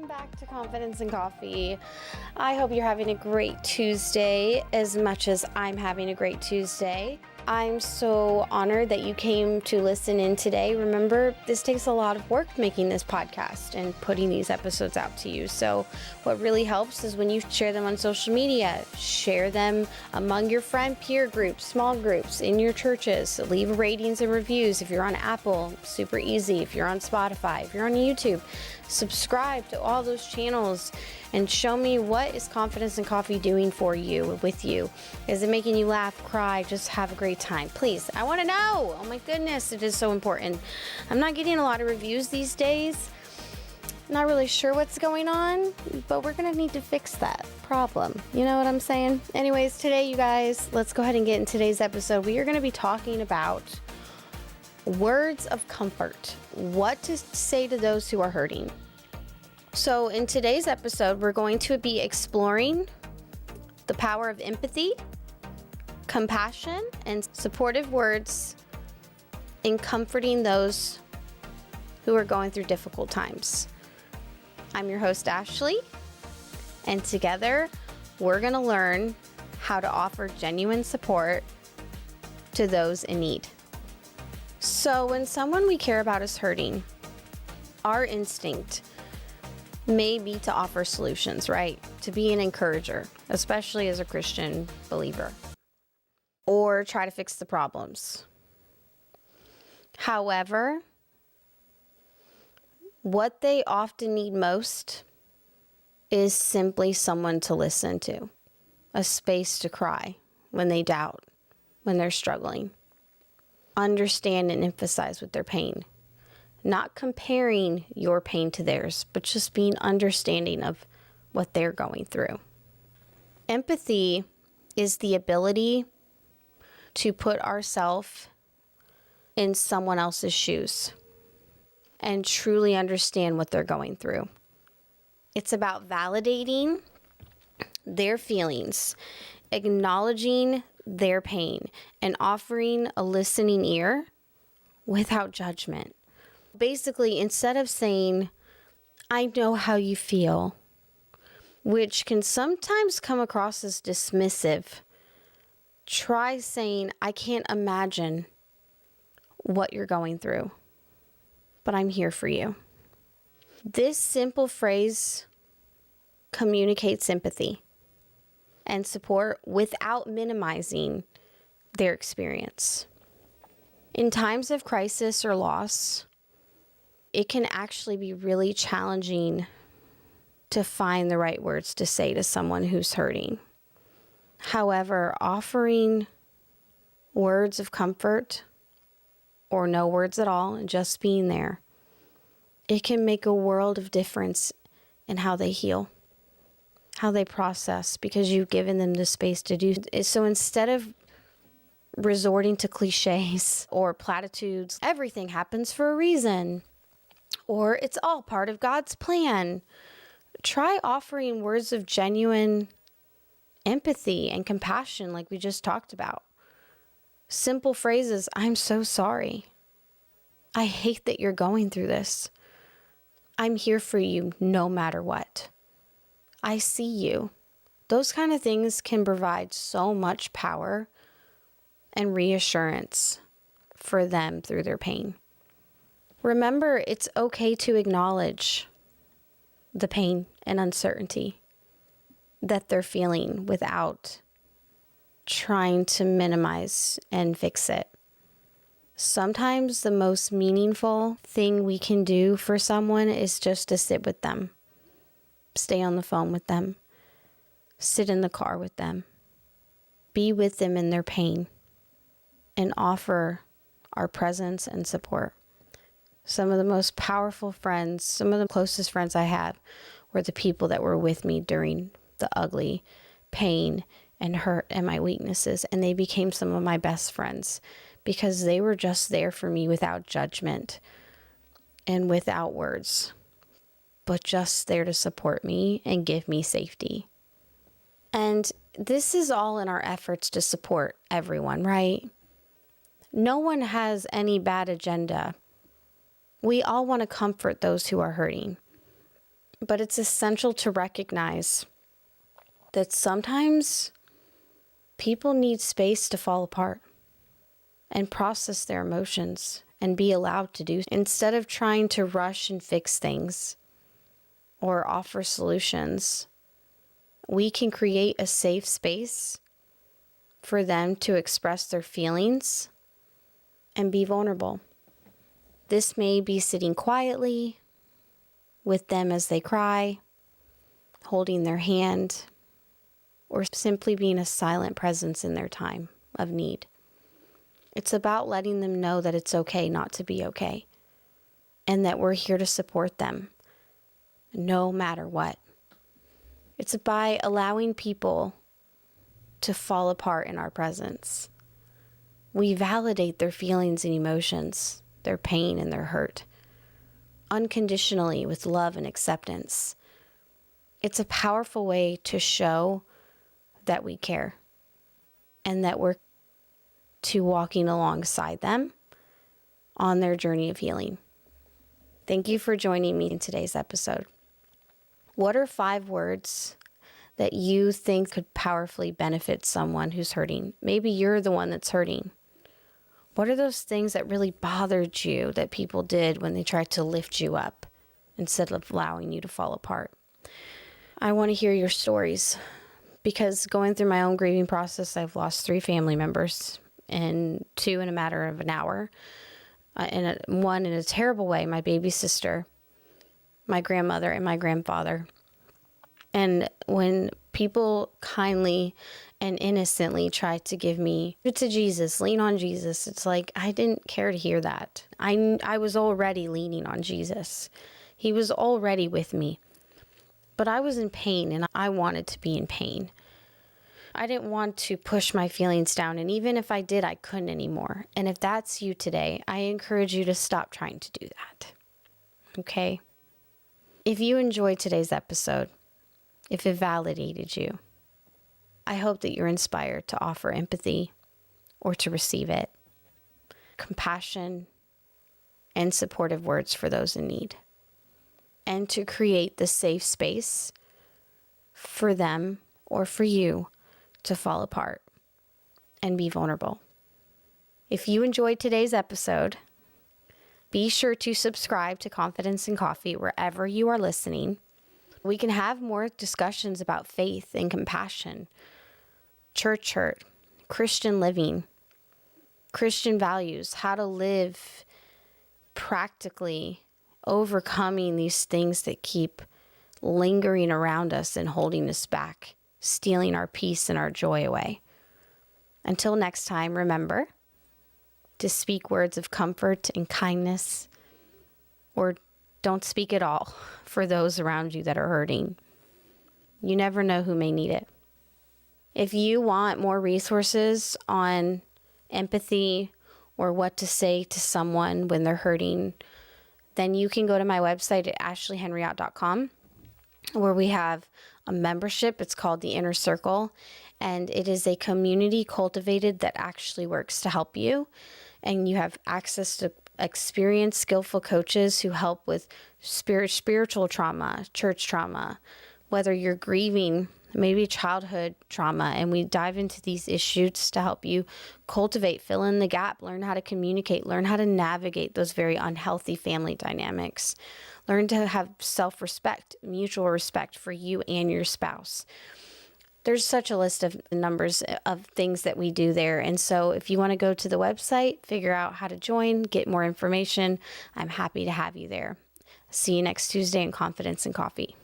Back to Confidence and Coffee. I hope you're having a great Tuesday as much as I'm having a great Tuesday. I'm so honored that you came to listen in today. Remember, this takes a lot of work making this podcast and putting these episodes out to you. So what really helps is when you share them on social media, share them among your friend peer groups, small groups, in your churches, leave ratings and reviews. If you're on Apple, super easy. If you're on Spotify, if you're on YouTube, subscribe to all those channels and show me what is Confidence and Coffee doing for you, with you. Is it making you laugh, cry, just have a great time? Please, I want to know. Oh my goodness, it is so important. I'm not getting a lot of reviews these days. Not really sure what's going on, but we're gonna need to fix that problem. You know what I'm saying? Anyways, today, you guys, let's go ahead and get in today's episode. We are gonna be talking about words of comfort. What to say to those who are hurting. So in today's episode, we're going to be exploring the power of empathy, compassion, and supportive words in comforting those who are going through difficult times. I'm your host, Ashley, and together we're going to learn how to offer genuine support to those in need. So when someone we care about is hurting, our instinct may be to offer solutions, right? To be an encourager, especially as a Christian believer, or try to fix the problems. However, what they often need most is simply someone to listen to, a space to cry when they doubt, when they're struggling. Understand and emphasize with their pain. Not comparing your pain to theirs, but just being understanding of what they're going through. Empathy is the ability to put ourselves in someone else's shoes and truly understand what they're going through. It's about validating their feelings, acknowledging their pain, and offering a listening ear without judgment. Basically, instead of saying, I know how you feel, which can sometimes come across as dismissive, try saying, I can't imagine what you're going through, but I'm here for you. This simple phrase communicates sympathy and support without minimizing their experience. In times of crisis or loss, it can actually be really challenging to find the right words to say to someone who's hurting. However, offering words of comfort or no words at all and just being there, it can make a world of difference in how they heal, how they process, because you've given them the space to do. So instead of resorting to cliches or platitudes, everything happens for a reason, or it's all part of God's plan, try offering words of genuine empathy and compassion like we just talked about. Simple phrases, I'm so sorry. I hate that you're going through this. I'm here for you no matter what. I see you. Those kind of things can provide so much power and reassurance for them through their pain. Remember, it's okay to acknowledge the pain and uncertainty that they're feeling without trying to minimize and fix it. Sometimes the most meaningful thing we can do for someone is just to sit with them, stay on the phone with them, sit in the car with them, be with them in their pain, and offer our presence and support. Some of the most powerful friends, some of the closest friends I have were the people that were with me during the ugly pain and hurt and my weaknesses. And they became some of my best friends because they were just there for me without judgment and without words, but just there to support me and give me safety. And this is all in our efforts to support everyone, right? No one has any bad agenda. We all want to comfort those who are hurting. But it's essential to recognize that sometimes people need space to fall apart and process their emotions and be allowed to do. Instead of trying to rush and fix things or offer solutions, we can create a safe space for them to express their feelings and be vulnerable. This may be sitting quietly with them as they cry, holding their hand, or simply being a silent presence in their time of need. It's about letting them know that it's okay not to be okay, and that we're here to support them no matter what. It's by allowing people to fall apart in our presence. We validate their feelings and emotions, their pain and their hurt, unconditionally with love and acceptance. It's a powerful way to show that we care and that we're to walking alongside them on their journey of healing. Thank you for joining me in today's episode. What are 5 words that you think could powerfully benefit someone who's hurting? Maybe you're the one that's hurting. What are those things that really bothered you that people did when they tried to lift you up instead of allowing you to fall apart? I want to hear your stories, because going through my own grieving process, I've lost 3 family members, and 2 in a matter of an hour. One in a terrible way, my baby sister, my grandmother, and my grandfather. And when people kindly and innocently try to give me to Jesus, lean on Jesus, it's like, I didn't care to hear that. I was already leaning on Jesus. He was already with me. But I was in pain, and I wanted to be in pain. I didn't want to push my feelings down, and even if I did, I couldn't anymore. And if that's you today, I encourage you to stop trying to do that. Okay? If you enjoyed today's episode, if it validated you, I hope that you're inspired to offer empathy or to receive it, compassion, and supportive words for those in need, and to create the safe space for them or for you to fall apart and be vulnerable. If you enjoyed today's episode, be sure to subscribe to Confidence and Coffee wherever you are listening. We can have more discussions about faith and compassion, church hurt, Christian living, Christian values, how to live practically, overcoming these things that keep lingering around us and holding us back, stealing our peace and our joy away. Until next time, remember to speak words of comfort and kindness, or don't speak at all for those around you that are hurting. You never know who may need it. If you want more resources on empathy or what to say to someone when they're hurting, then you can go to my website at ashleyhenriott.com, where we have a membership. It's called the Inner Circle, and it is a community cultivated that actually works to help you. And you have access to experienced, skillful coaches who help with spiritual trauma, church trauma, whether you're grieving, maybe childhood trauma, and we dive into these issues to help you cultivate, fill in the gap, learn how to communicate, learn how to navigate those very unhealthy family dynamics, learn to have self-respect, mutual respect for you and your spouse. There's such a list of numbers of things that we do there. And so if you want to go to the website, figure out how to join, get more information, I'm happy to have you there. See you next Tuesday in Confidence and Coffee.